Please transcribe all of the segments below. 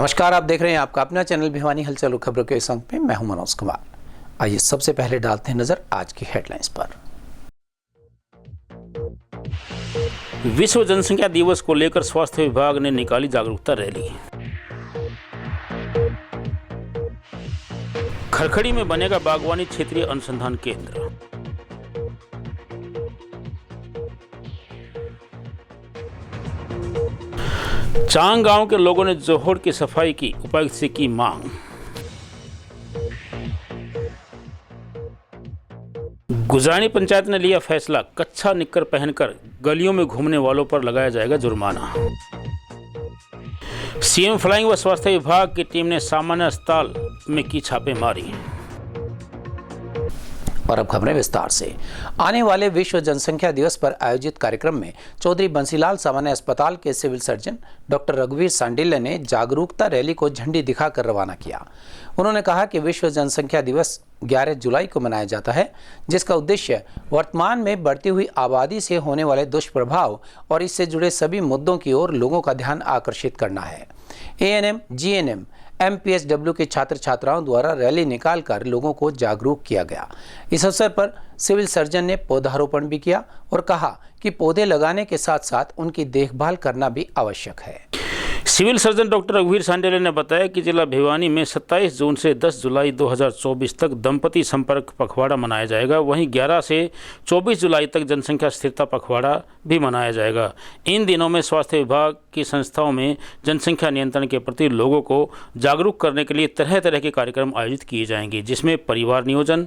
नमस्कार, आप देख रहे हैं आपका अपना चैनल भिवानी हलचल खबरों के संग में मैं हूं मनोज कुमार। आइए सबसे पहले डालते हैं नजर आज की हेडलाइंस पर। विश्व जनसंख्या दिवस को लेकर स्वास्थ्य विभाग ने निकाली जागरूकता रैली। खरखड़ी में बनेगा बागवानी क्षेत्रीय अनुसंधान केंद्र। चांग गांव के लोगों ने जोहड़ की सफाई की उपायुक्त से की मांग। गुजरानी पंचायत ने लिया फैसला, कच्छा निक्कर पहनकर गलियों में घूमने वालों पर लगाया जाएगा जुर्माना। सीएम फ्लाइंग व स्वास्थ्य विभाग की टीम ने सामान्य अस्पताल में की छापेमारी। और अब खबरें विस्तार से। आने वाले विश्व जनसंख्या दिवस पर आयोजित कार्यक्रम में चौधरी बंसीलाल सामान्य अस्पताल के सिविल सर्जन डॉक्टर रघुवीर सांडिल्य ने जागरूकता रैली को झंडी दिखाकर रवाना किया। उन्होंने कहा कि विश्व जनसंख्या दिवस 11 जुलाई को मनाया जाता है, जिसका उद्देश्य वर्तमान में बढ़ती हुई आबादी से होने वाले दुष्प्रभाव और इससे जुड़े सभी मुद्दों की ओर लोगों का ध्यान आकर्षित करना है। एएनएम, जीएनएम, एमपीएसडब्ल्यू के छात्र छात्राओं द्वारा रैली निकालकर लोगों को जागरूक किया गया। इस अवसर पर सिविल सर्जन ने पौधारोपण भी किया और कहा कि पौधे लगाने के साथ साथ उनकी देखभाल करना भी आवश्यक है। सिविल सर्जन डॉक्टर रघुवीर सांडिल्य ने बताया कि जिला भिवानी में 27 जून से 10 जुलाई 2024 तक दंपति संपर्क पखवाड़ा मनाया जाएगा। वहीं 11 से 24 जुलाई तक जनसंख्या स्थिरता पखवाड़ा भी मनाया जाएगा। इन दिनों में स्वास्थ्य विभाग की संस्थाओं में जनसंख्या नियंत्रण के प्रति लोगों को जागरूक करने के लिए तरह तरह के कार्यक्रम आयोजित किए जाएंगे, जिसमें परिवार नियोजन,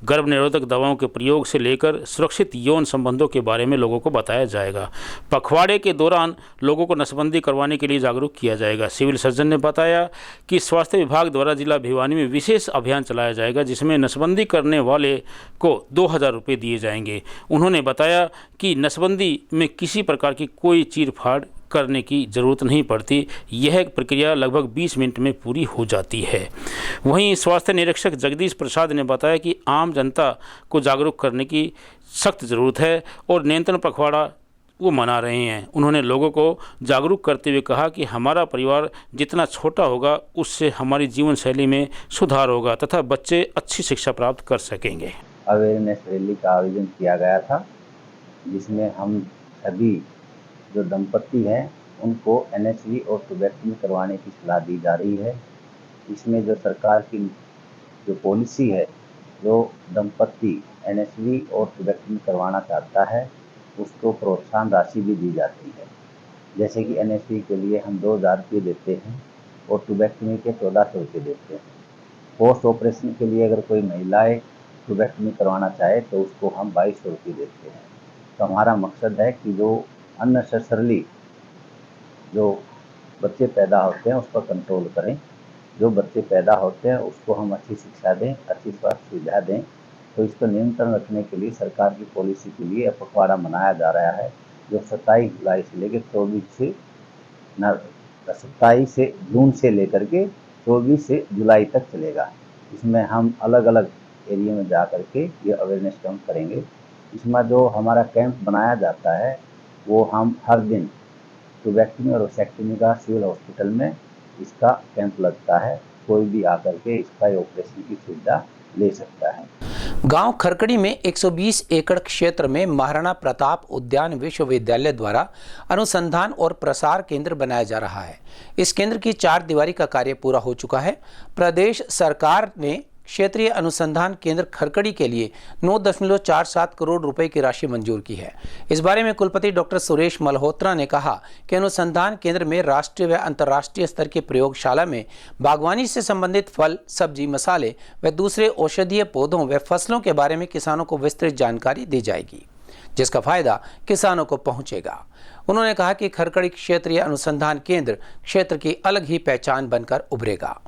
गर्भ निरोधक दवाओं के प्रयोग से लेकर सुरक्षित यौन संबंधों के बारे में लोगों को बताया जाएगा। पखवाड़े के दौरान लोगों को नसबंदी करवाने के लिए जागरूक किया जाएगा। सिविल सर्जन ने बताया कि स्वास्थ्य विभाग द्वारा जिला भिवानी में विशेष अभियान चलाया जाएगा, जिसमें नसबंदी करने वाले को 2000 रुपये दिए जाएंगे। उन्होंने बताया कि नसबंदी में किसी प्रकार की कोई चीरफाड़ करने की ज़रूरत नहीं पड़ती। यह प्रक्रिया लगभग 20 मिनट में पूरी हो जाती है। वहीं स्वास्थ्य निरीक्षक जगदीश प्रसाद ने बताया कि आम जनता को जागरूक करने की सख्त ज़रूरत है और नियंत्रण पखवाड़ा वो मना रहे हैं। उन्होंने लोगों को जागरूक करते हुए कहा कि हमारा परिवार जितना छोटा होगा उससे हमारी जीवन शैली में सुधार होगा तथा बच्चे अच्छी शिक्षा प्राप्त कर सकेंगे। अवेयरनेस रैली का आयोजन किया गया था, जिसमें हम सभी जो दंपति हैं उनको एनएसवी और ट्यूबेक्टमी करवाने की सलाह दी जा रही है। इसमें जो सरकार की जो पॉलिसी है, जो दंपति एनएसवी और ट्यूबेक्टमी करवाना चाहता है उसको प्रोत्साहन राशि भी दी जाती है। जैसे कि एनएसवी के लिए हम 2000 रुपये देते हैं और ट्यूबेक्टमी के 1400 रुपये देते हैं। पोस्ट ऑपरेशन के लिए अगर कोई महिलाएं ट्यूबेक्टमी करवाना चाहे तो उसको हम 2200 रुपये देते हैं। तो हमारा मकसद है कि जो अननेसेसरली जो बच्चे पैदा होते हैं उस पर कंट्रोल करें। जो बच्चे पैदा होते हैं उसको हम अच्छी शिक्षा दें, अच्छी स्वास्थ्य सुविधा दें। तो इस पर नियंत्रण रखने के लिए सरकार की पॉलिसी के लिए पखवाड़ा मनाया जा रहा है, जो 27 जुलाई से लेकर 27 जून से लेकर के 24 से जुलाई तक चलेगा। इसमें हम अलग अलग एरिया में जा कर के ये अवेयरनेस कैंप करेंगे। इसमें जो हमारा कैंप बनाया जाता है वो हम हर दिन ट्यूबेक्टमी और वैसेक्टमी का सिविल हॉस्पिटल में इसका कैंप लगता है। कोई भी आकर के इसका ऑपरेशन की सुविधा ले सकता है। गांव खरकड़ी में 120 एकड़ क्षेत्र में महाराणा प्रताप उद्यान विश्वविद्यालय द्वारा अनुसंधान और प्रसार केंद्र बनाया जा रहा है। इस केंद्र की 4 दीवारी का कार्य पूरा हो चुका है। प्रदेश सरकार ने क्षेत्रीय अनुसंधान केंद्र खरकड़ी के लिए 9.47 करोड़ रुपए की राशि मंजूर की है। इस बारे में कुलपति डॉक्टर सुरेश मल्होत्रा ने कहा कि अनुसंधान केंद्र में राष्ट्रीय व अंतर्राष्ट्रीय स्तर की प्रयोगशाला में बागवानी से संबंधित फल, सब्जी, मसाले व दूसरे औषधीय पौधों व फसलों के बारे में किसानों को विस्तृत जानकारी दी जाएगी, जिसका फायदा किसानों को पहुंचेगा। उन्होंने कहा कि खरकड़ी क्षेत्रीय अनुसंधान केंद्र क्षेत्र की अलग ही पहचान बनकर उभरेगा।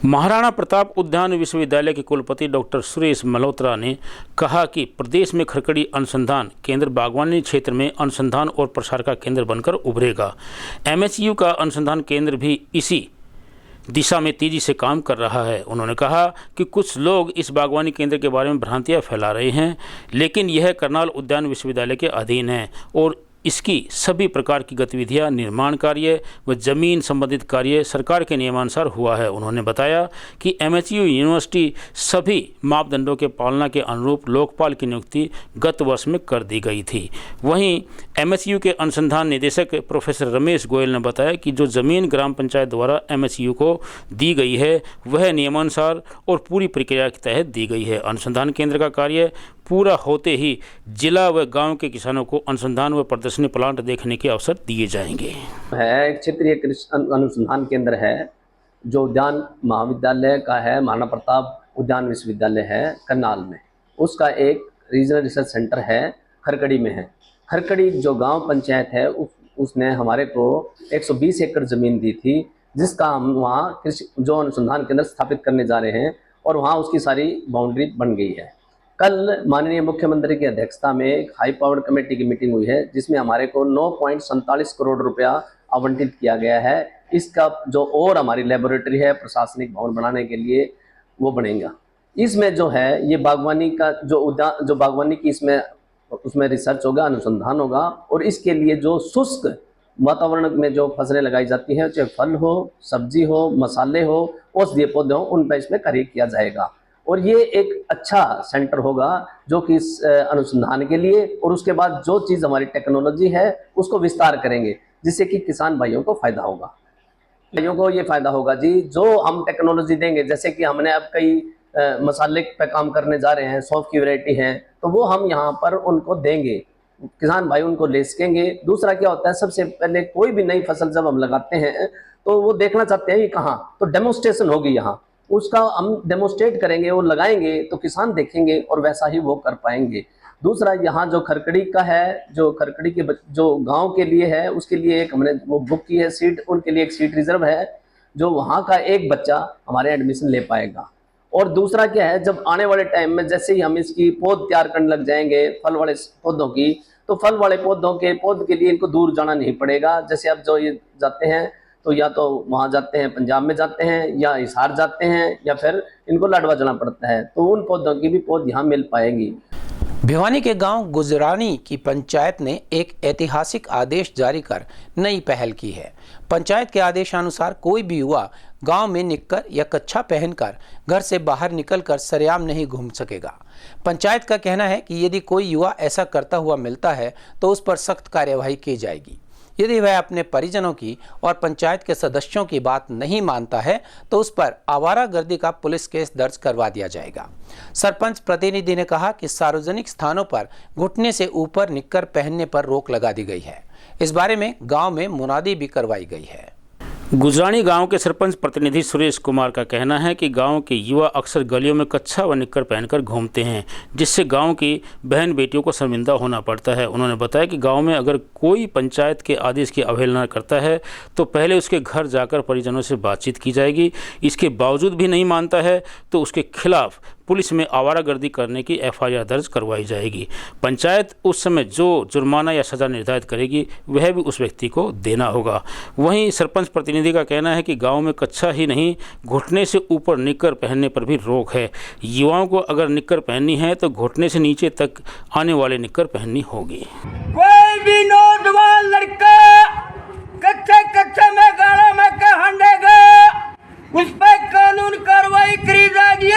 महाराणा प्रताप उद्यान विश्वविद्यालय के कुलपति डॉक्टर सुरेश मल्होत्रा ने कहा कि प्रदेश में खरकड़ी अनुसंधान केंद्र बागवानी क्षेत्र में अनुसंधान और प्रसार का केंद्र बनकर उभरेगा। एमएचयू का अनुसंधान केंद्र भी इसी दिशा में तेजी से काम कर रहा है। उन्होंने कहा कि कुछ लोग इस बागवानी केंद्र के बारे में भ्रांतियां फैला रहे हैं, लेकिन यह करनाल उद्यान विश्वविद्यालय के अधीन है और इसकी सभी प्रकार की गतिविधियां, निर्माण कार्य व जमीन संबंधित कार्य सरकार के नियमानुसार हुआ है। उन्होंने बताया कि एमएचयू यूनिवर्सिटी सभी मापदंडों के पालना के अनुरूप लोकपाल की नियुक्ति गत वर्ष में कर दी गई थी। वहीं एमएचयू के अनुसंधान निदेशक प्रोफेसर रमेश गोयल ने बताया कि जो जमीन ग्राम पंचायत द्वारा एमएचयू को दी गई है वह नियमानुसार और पूरी प्रक्रिया के तहत दी गई है। अनुसंधान केंद्र का कार्य पूरा होते ही जिला व गांव के किसानों को अनुसंधान व प्रदर्शनी प्लांट देखने के अवसर दिए जाएंगे। है क्षेत्रीय कृषि अनुसंधान केंद्र है जो उद्यान महाविद्यालय का है, महाराणा प्रताप उद्यान विश्वविद्यालय है करनाल में। उसका एक रीजनल रिसर्च सेंटर है खरकड़ी में है। खरकड़ी जो गांव पंचायत है उसने हमारे को 120 एकड़ ज़मीन दी थी, जिसका हम वहाँ कृषि जो अनुसंधान केंद्र स्थापित करने जा रहे हैं और वहाँ उसकी सारी बाउंड्री बन गई है। कल माननीय मुख्यमंत्री की अध्यक्षता में एक हाई पावर्ड कमेटी की मीटिंग हुई है, जिसमें हमारे को 9.47 करोड़ रुपया आवंटित किया गया है। इसका जो और हमारी लेबोरेटरी है प्रशासनिक भवन बनाने के लिए वो बनेगा। इसमें जो है ये बागवानी का जो बागवानी की उसमें रिसर्च होगा, अनुसंधान होगा और इसके लिए जो शुष्क वातावरण में जो फसलें लगाई जाती हैं, चाहे फल हो, सब्जी हो, मसाले हो, औषधीय पौधे हो, उन पर इसमें कार्य किया जाएगा। और ये एक अच्छा सेंटर होगा जो कि इस अनुसंधान के लिए, और उसके बाद जो चीज़ हमारी टेक्नोलॉजी है उसको विस्तार करेंगे, जिससे कि किसान भाइयों को फ़ायदा होगा। भाइयों को ये फ़ायदा होगा जी, जो हम टेक्नोलॉजी देंगे, जैसे कि हमने अब कई मसाले पे काम करने जा रहे हैं, सौंफ की वैरायटी है, तो वो हम यहाँ पर उनको देंगे, किसान भाई उनको ले सकेंगे। दूसरा क्या होता है, सबसे पहले कोई भी नई फसल जब हम लगाते हैं तो वो देखना चाहते हैं कि कहाँ, तो डेमोस्ट्रेशन होगी यहाँ, उसका हम डेमोस्ट्रेट करेंगे, वो लगाएंगे तो किसान देखेंगे और वैसा ही वो कर पाएंगे। दूसरा यहाँ जो खरकड़ी का है, जो खरकड़ी के जो गांव के लिए है, उसके लिए एक हमने वो बुक की है सीट, उनके लिए एक सीट रिजर्व है, जो वहाँ का एक बच्चा हमारे एडमिशन ले पाएगा। और दूसरा क्या है, जब आने वाले टाइम में जैसे ही हम इसकी पौध तैयार करने लग जाएंगे फल वाले पौधों की, तो फल वाले पौधों के पौध के लिए इनको दूर जाना नहीं पड़ेगा। जैसे अब जो ये जाते हैं तो या तो वहाँ जाते हैं, पंजाब में जाते हैं, या हिसार जाते हैं, या फिर इनको लाडवा जाना पड़ता है, तो उन पौधों की भी पौध यहाँ मिल पाएगी। भिवानी के गांव गुजरानी की पंचायत ने एक ऐतिहासिक आदेश जारी कर नई पहल की है। पंचायत के आदेशानुसार कोई भी युवा गांव में निक्कर या कच्छा पहनकर घर से बाहर निकलकर सरेआम नहीं घूम सकेगा। पंचायत का कहना है कि यदि कोई युवा ऐसा करता हुआ मिलता है तो उस पर सख्त कार्यवाही की जाएगी। यदि वह अपने परिजनों की और पंचायत के सदस्यों की बात नहीं मानता है तो उस पर आवारागर्दी का पुलिस केस दर्ज करवा दिया जाएगा। सरपंच प्रतिनिधि ने कहा कि सार्वजनिक स्थानों पर घुटने से ऊपर निक्कर पहनने पर रोक लगा दी गई है। इस बारे में गांव में मुनादी भी करवाई गई है। गुजरानी गांव के सरपंच प्रतिनिधि सुरेश कुमार का कहना है कि गांव के युवा अक्सर गलियों में कच्छा व निक्कर पहनकर घूमते हैं, जिससे गांव की बहन बेटियों को शर्मिंदा होना पड़ता है। उन्होंने बताया कि गांव में अगर कोई पंचायत के आदेश की अवहेलना करता है तो पहले उसके घर जाकर परिजनों से बातचीत की जाएगी। इसके बावजूद भी नहीं मानता है तो उसके खिलाफ पुलिस में आवारागर्दी करने की एफआईआर दर्ज करवाई जाएगी। पंचायत उस समय जो जुर्माना या सज़ा निर्धारित करेगी वह भी उस व्यक्ति को देना होगा। वहीं सरपंच प्रतिनिधि का कहना है कि गांव में कच्छा ही नहीं, घुटने से ऊपर निक्कर पहनने पर भी रोक है। युवाओं को अगर निक्कर पहननी है तो घुटने से नीचे तक आने वाले निक्कर पहननी होगी। कोई भी नौजवान लड़का कच्चे में गाड़ा में हंडेगा, उस पर कानून कार्रवाई करी जाएगी।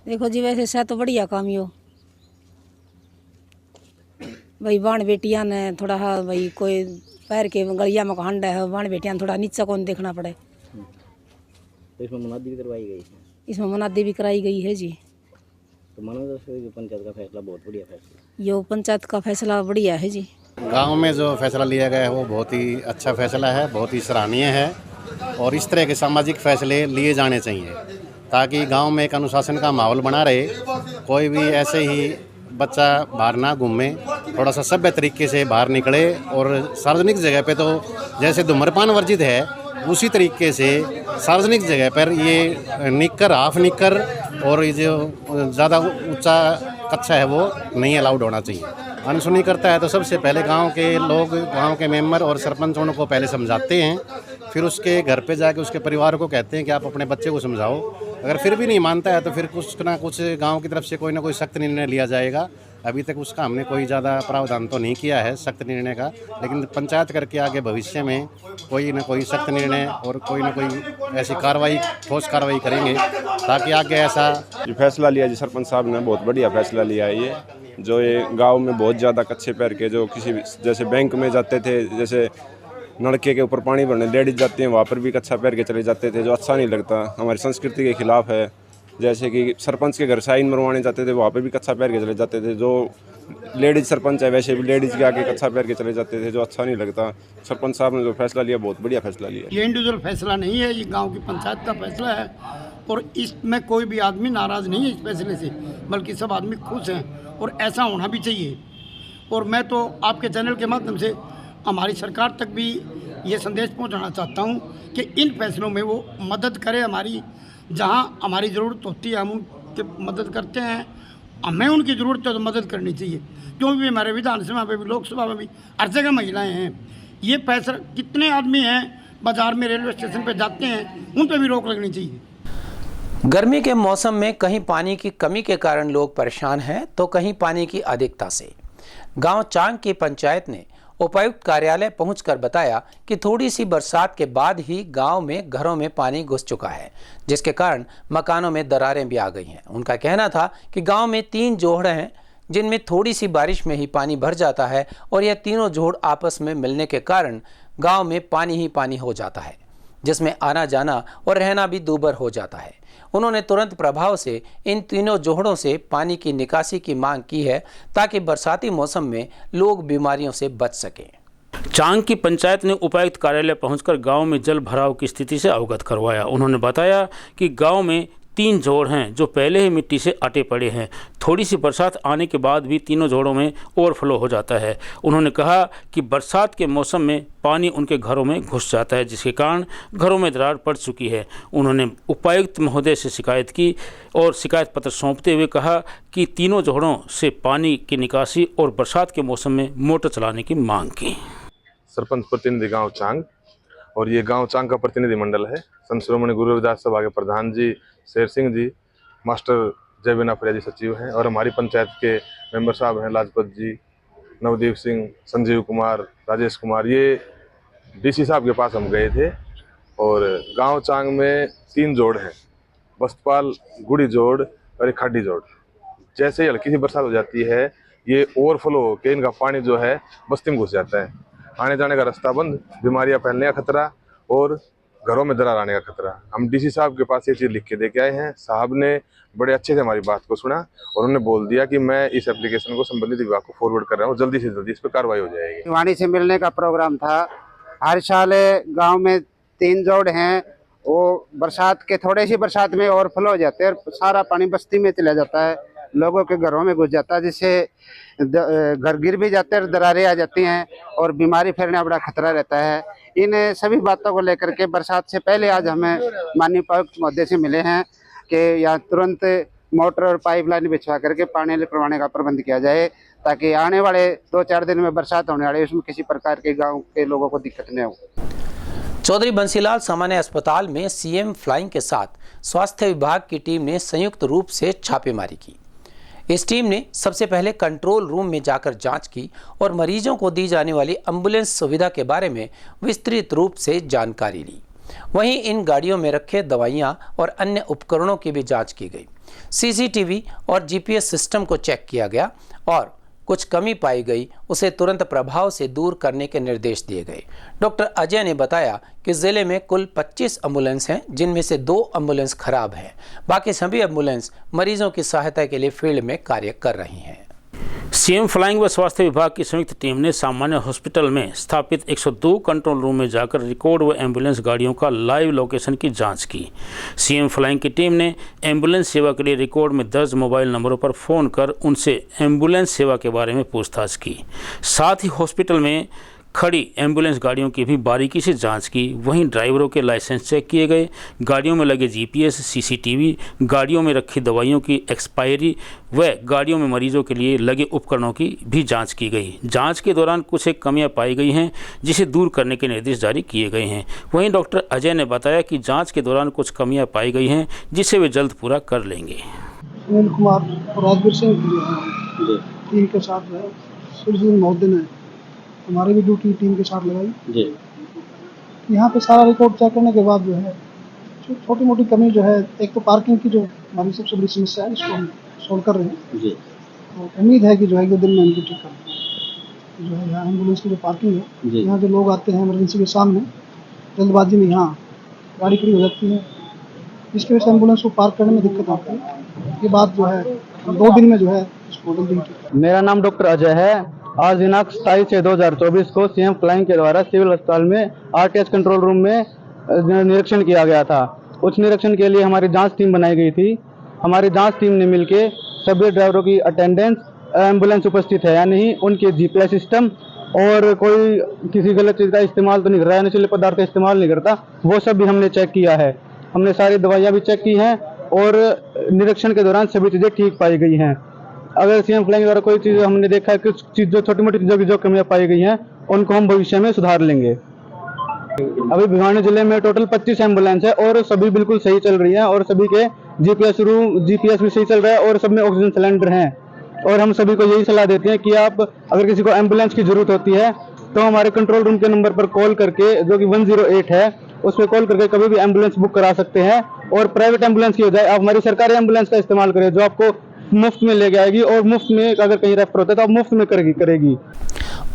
देखो जी, वैसे से तो बढ़िया काम यो भाई, बाण बेटियां ने थोड़ा भाई कोई पैर के गलिया में हंडा है, बाण बेटियां थोड़ा नीचा कौन देखना पड़े। तो इसमें मुनादी भी करवाई गई है। इसमें मुनादी भी कराई गई है जी। तो मानो जो पंचायत का फैसला बहुत बढ़िया फैसला, यो पंचायत का फैसला बढ़िया है जी। गांव में जो फैसला लिया गया है वो बहुत ही अच्छा फैसला है, बहुत ही सराहनीय है और इस तरह के सामाजिक फैसले लिए जाने चाहिए ताकि गांव में एक अनुशासन का माहौल बना रहे। कोई भी ऐसे ही बच्चा बाहर ना घूमे, थोड़ा सा सभ्य तरीके से बाहर निकले और सार्वजनिक जगह पे तो जैसे धूम्रपान वर्जित है उसी तरीके से सार्वजनिक जगह पर ये निक्कर, हाफ निक्कर और ये जो ज़्यादा ऊंचा कच्छा है वो नहीं अलाउड होना चाहिए। अनसुनी करता है तो सबसे पहले गांव के लोग, गांव के मेंबर और सरपंच उनको पहले समझाते हैं, फिर उसके घर पे जाके उसके परिवार को कहते हैं कि आप अपने बच्चे को समझाओ अगर फिर भी नहीं मानता है तो फिर कुछ ना कुछ गांव की तरफ से कोई ना कोई सख्त निर्णय लिया जाएगा। अभी तक उसका हमने कोई ज़्यादा प्रावधान तो नहीं किया है सख्त निर्णय का, लेकिन पंचायत करके आगे भविष्य में कोई ना कोई सख्त निर्णय और कोई ना कोई ऐसी कार्रवाई, ठोस कार्रवाई करेंगे ताकि आगे ऐसा। ये फैसला लिया जी सरपंच साहब ने, बहुत बढ़िया फैसला लिया है ये। जो ये गांव में बहुत ज़्यादा कच्चे पैर के, जो किसी जैसे बैंक में जाते थे, जैसे नलके के ऊपर पानी भरने लेडीज जाती हैं, वहाँ पर भी कच्चा पैर के चले जाते थे, जो अच्छा नहीं लगता, हमारी संस्कृति के खिलाफ है। जैसे कि सरपंच के घर साइन मरवाने जाते थे, वहाँ पे भी कच्चा पैर के चले जाते थे। जो लेडीज सरपंच है वैसे भी लेडीज़ के आगे कच्चा पैर के चले जाते थे, जो अच्छा नहीं लगता। सरपंच साहब ने जो फैसला लिया बहुत बढ़िया फैसला लिया। ये इंडिविजुअल फैसला नहीं है, ये गांव की पंचायत का फैसला है और इसमें कोई भी आदमी नाराज़ नहीं है इस फैसले से, बल्कि सब आदमी खुश हैं और ऐसा होना भी चाहिए। और मैं तो आपके चैनल के माध्यम से हमारी सरकार तक भी ये संदेश पहुंचाना चाहता हूं कि इन फैसलों में वो मदद करे हमारी, जहां हमारी ज़रूरत होती है हम उनकी मदद करते हैं, हमें उनकी ज़रूरत है तो मदद करनी चाहिए। क्योंकि हमारे विधानसभा में भी, लोकसभा में भी, हर जगह महिलाएं हैं। ये फैसला, कितने आदमी हैं बाज़ार में, रेलवे स्टेशन पर जाते हैं, उन पर भी रोक लगनी चाहिए। गर्मी के मौसम में कहीं पानी की कमी के कारण लोग परेशान हैं तो कहीं पानी की अधिकता से। गांव चांग की पंचायत ने उपायुक्त कार्यालय पहुंचकर बताया कि थोड़ी सी बरसात के बाद ही गांव में घरों में पानी घुस चुका है, जिसके कारण मकानों में दरारें भी आ गई हैं। उनका कहना था कि गांव में 3 जोड़ हैं जिनमें थोड़ी सी बारिश में ही पानी भर जाता है और यह तीनों जोड़ आपस में मिलने के कारण गांव में पानी ही पानी हो जाता है, जिसमें आना जाना और रहना भी दूभर हो जाता है। उन्होंने तुरंत प्रभाव से इन तीनों जोड़ों से पानी की निकासी की मांग की है ताकि बरसाती मौसम में लोग बीमारियों से बच सकें। चांग की पंचायत ने उपायुक्त कार्यालय पहुंचकर गांव में जल भराव की स्थिति से अवगत करवाया। उन्होंने बताया कि गांव में 3 जोड़ हैं जो पहले ही मिट्टी से अटे पड़े हैं। थोड़ी सी बरसात आने के बाद भी तीनों जोड़ों में ओवरफ्लो हो जाता है। उन्होंने कहा कि बरसात के मौसम में पानी उनके घरों में घुस जाता है, जिसके कारण घरों में दरार पड़ चुकी है। उन्होंने उपायुक्त महोदय से शिकायत की और शिकायत पत्र सौंपते हुए कहा कि तीनों जोड़ों से पानी की निकासी और बरसात के मौसम में मोटर चलाने की मांग की। सरपंच प्रतिनिधि गाँव चांग, और ये गाँव चांग का प्रतिनिधि मंडल है। संत शिरोमणि गुरु रविदास सभा के प्रधान जी शेर सिंह जी, मास्टर जय बिना फरिया जी सचिव हैं, और हमारी पंचायत के मेंबर साहब हैं लाजपत जी, नवदीप सिंह, संजीव कुमार, राजेश कुमार। ये डीसी साहब के पास हम गए थे और गांव चांग में 3 जोड़ हैं, बस्तपाल गुड़ी जोड़ और एक खाडी जोड़। जैसे ही हल्की सी बरसात हो जाती है, ये ओवरफ्लो होकर इनका पानी जो है बस्ती में घुस जाता है। आने जाने का रास्ता बंद, बीमारियां फैलने का खतरा और घरों में दरार आने का खतरा। हम डीसी साहब के पास ये चीज़ लिख के दे के आए हैं। साहब ने बड़े अच्छे से हमारी बात को सुना और उन्होंने बोल दिया कि मैं इस एप्लीकेशन को संबंधित विभाग को फॉरवर्ड कर रहा हूँ, जल्दी से जल्दी इस पर कार्रवाई हो जाएगी। भिवानी से मिलने का प्रोग्राम था। हर साल गांव में 3 जोड़ हैं, वो बरसात के थोड़े सी बरसात में ओवरफ्लो हो जाते हैं और सारा पानी बस्ती में चला जाता है, लोगों के घरों में घुस जाता है, जिससे घर गिर भी जाते हैं, दरारें आ जाती हैं और बीमारी फैलने का बड़ा खतरा रहता है। इन सभी बातों को लेकर के बरसात से पहले आज हमें माननीय उपायुक्त महोदय से मिले हैं कि यहाँ तुरंत मोटर और पाइपलाइन बिछवा करके पानी करवाने का प्रबंध किया जाए, ताकि आने वाले 2-4 दिन में बरसात होने वाली है, उसमें किसी प्रकार के गाँव के लोगों को दिक्कत न हो। चौधरी बंसीलाल सामान्य अस्पताल में सीएम फ्लाइंग के साथ स्वास्थ्य विभाग की टीम ने संयुक्त रूप से छापेमारी की। इस टीम ने सबसे पहले कंट्रोल रूम में जाकर जांच की और मरीजों को दी जाने वाली एम्बुलेंस सुविधा के बारे में विस्तृत रूप से जानकारी ली। वहीं इन गाड़ियों में रखे दवाइयां और अन्य उपकरणों की भी जांच की गई। सीसीटीवी और जीपीएस सिस्टम को चेक किया गया और कुछ कमी पाई गई, उसे तुरंत प्रभाव से दूर करने के निर्देश दिए गए। डॉक्टर अजय ने बताया कि जिले में कुल 25 एम्बुलेंस हैं, जिनमें से 2 एम्बुलेंस खराब हैं। बाकी सभी एम्बुलेंस मरीजों की सहायता के लिए फील्ड में कार्य कर रही हैं। सीएम फ्लाइंग व स्वास्थ्य विभाग की संयुक्त टीम ने सामान्य हॉस्पिटल में स्थापित 102 कंट्रोल रूम में जाकर रिकॉर्ड व एम्बुलेंस गाड़ियों का लाइव लोकेशन की जांच की। सीएम फ्लाइंग की टीम ने एम्बुलेंस सेवा के लिए रिकॉर्ड में दर्ज मोबाइल नंबरों पर फ़ोन कर उनसे एम्बुलेंस सेवा के बारे में पूछताछ की। साथ ही हॉस्पिटल में खड़ी एम्बुलेंस गाड़ियों की भी बारीकी से जांच की। वहीं ड्राइवरों के लाइसेंस चेक किए गए। गाड़ियों में लगे जीपीएस, सीसीटीवी, गाड़ियों में रखी दवाइयों की एक्सपायरी व गाड़ियों में मरीजों के लिए लगे उपकरणों की भी जांच की गई। जांच के दौरान कुछ एक कमियां पाई गई हैं, जिसे दूर करने के निर्देश जारी किए गए हैं। वहीं डॉक्टर अजय ने बताया कि जांच के दौरान कुछ कमियां पाई गई हैं, जिसे वे जल्द पूरा कर लेंगे। सुनील कुमार और राजवीर सिंह जो है टीम के साथ जो है सूर्य महोदय ने हमारी भी ड्यूटी टीम के साथ लगाई जी। यहाँ पे सारा रिकॉर्ड चेक करने के बाद जो है छोटी मोटी कमी जो है, एक तो पार्किंग की जो हमारी सबसे बड़ी समस्या है, इसको हम सॉल्व कर रहे हैं जी। तो उम्मीद है कि जो है 1-2 दिन में इनको ठीक कर जो है यहाँ एम्बुलेंस की जो पार्किंग है, यहाँ जो लोग आते हैं इमरजेंसी के सामने जल्दबाजी में यहाँ गाड़ी खड़ी हो जाती है, इसकी वजह से एम्बुलेंस को पार्क करने में दिक्कत आती है। ये बात जो है 2 दिन में जो है इसको जल्दी ठीक। मेरा नाम डॉक्टर अजय है। आज दिनांक 27/6/2024 को सीएम फ्लाइंग के द्वारा सिविल अस्पताल में आरटीएस कंट्रोल रूम में निरीक्षण किया गया था। उस निरीक्षण के लिए हमारी जांच टीम बनाई गई थी। हमारी जांच टीम ने मिलकर सभी ड्राइवरों की अटेंडेंस, एम्बुलेंस उपस्थित है या नहीं, उनके जीपीएस सिस्टम और कोई किसी गलत चीज़ का इस्तेमाल तो नहीं कर रहा है, नशीले पदार्थ का इस्तेमाल नहीं करता, वो सब भी हमने चेक किया है। हमने सारी दवाइयाँ भी चेक की हैं और निरीक्षण के दौरान सभी चीज़ें ठीक पाई गई हैं। अगर सीएम फ्लाइंग द्वारा कोई चीज़ हमने देखा है कि चीज़ जो छोटी मोटी चीज़ों की जो कमियां पाई गई हैं, उनको हम भविष्य में सुधार लेंगे। अभी भिवानी जिले में टोटल 25 एम्बुलेंस है और सभी बिल्कुल सही चल रही है और सभी के जीपीएस भी सही चल रहा है और सब में ऑक्सीजन सिलेंडर हैं। और हम सभी को यही सलाह देते हैं कि आप अगर किसी को एम्बुलेंस की जरूरत होती है तो हमारे कंट्रोल रूम के नंबर पर कॉल करके, जो कि 108 है, उस पर कॉल करके कभी भी एम्बुलेंस बुक करा सकते हैं। और प्राइवेट एम्बुलेंस की हो जाए, आप हमारी सरकारी एम्बुलेंस का इस्तेमाल करें जो आपको मुफ्त में ले जाएगी और मुफ्त में अगर कहीं रेफर होता है तो आप मुफ्त में करेगी।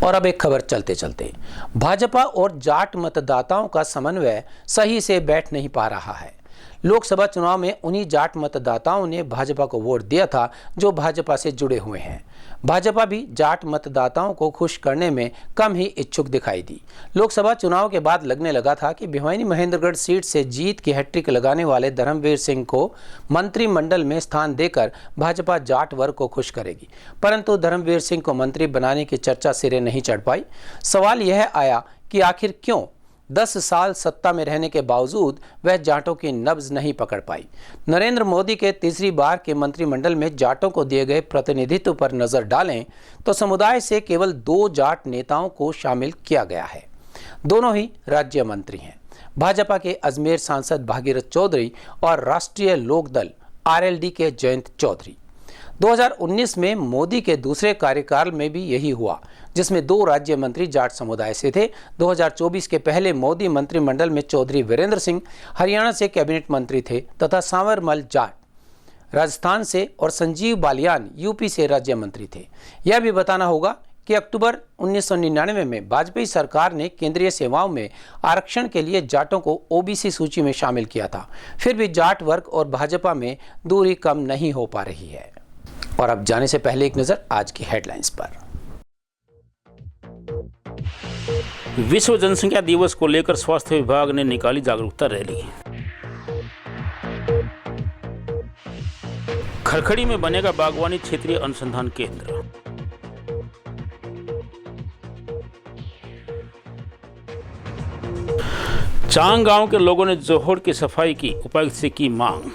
और अब एक खबर चलते चलते, भाजपा और जाट मतदाताओं का समन्वय सही से बैठ नहीं पा रहा है। लोकसभा चुनाव में उन्हीं जाट मतदाताओं ने भाजपा को वोट दिया था जो भाजपा से जुड़े हुए हैं। भाजपा भी जाट मतदाताओं को खुश करने में कम ही इच्छुक दिखाई दी। लोकसभा चुनाव के बाद लगने लगा था कि भिवानी महेंद्रगढ़ सीट से जीत की हैट्रिक लगाने वाले धर्मवीर सिंह को मंत्रिमंडल में स्थान देकर भाजपा जाट वर्ग को खुश करेगी, परंतु धर्मवीर सिंह को मंत्री बनाने की चर्चा सिरे नहीं चढ़ पाई। सवाल यह आया कि आखिर क्यों 10 साल सत्ता में रहने के बावजूद वह जाटों की नब्ज नहीं पकड़ पाई। नरेंद्र मोदी के तीसरी बार के मंत्रिमंडल में जाटों को दिए गए प्रतिनिधित्व पर नजर डालें तो समुदाय से केवल 2 जाट नेताओं को शामिल किया गया है। दोनों ही राज्य मंत्री हैं, भाजपा के अजमेर सांसद भागीरथ चौधरी और राष्ट्रीय लोकदल आरएलडी के जयंत चौधरी। 2019 में मोदी के दूसरे कार्यकाल में भी यही हुआ, जिसमें 2 राज्य मंत्री जाट समुदाय से थे। 2024 के पहले मोदी मंत्रिमंडल में चौधरी वीरेंद्र सिंह हरियाणा से कैबिनेट मंत्री थे तथा सांवरमल जाट राजस्थान से और संजीव बालियान यूपी से राज्य मंत्री थे। यह भी बताना होगा कि अक्टूबर 1999 में वाजपेयी सरकार ने केंद्रीय सेवाओं में आरक्षण के लिए जाटों को ओबीसी सूची में शामिल किया था। फिर भी जाट वर्ग और भाजपा में दूरी कम नहीं हो पा रही है। और अब जाने से पहले एक नजर आज की हेडलाइंस पर। विश्व जनसंख्या दिवस को लेकर स्वास्थ्य विभाग ने निकाली जागरूकता रैली। खरखड़ी में बनेगा बागवानी क्षेत्रीय अनुसंधान केंद्र। चांग गांव के लोगों ने जोहड़ की सफाई की उपायुक्त से की मांग।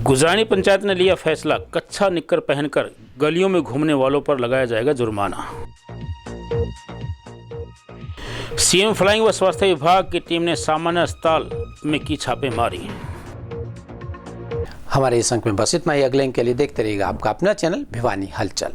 गुजरानी पंचायत ने लिया फैसला, कच्छा निक्कर पहनकर गलियों में घूमने वालों पर लगाया जाएगा जुर्माना। सीएम फ्लाइंग व स्वास्थ्य विभाग की टीम ने सामान्य अस्पताल में की छापेमारी। हमारे इस अंक में बस इतना ही। अगले अंक के लिए देखते रहिएगा आपका अपना चैनल भिवानी हलचल।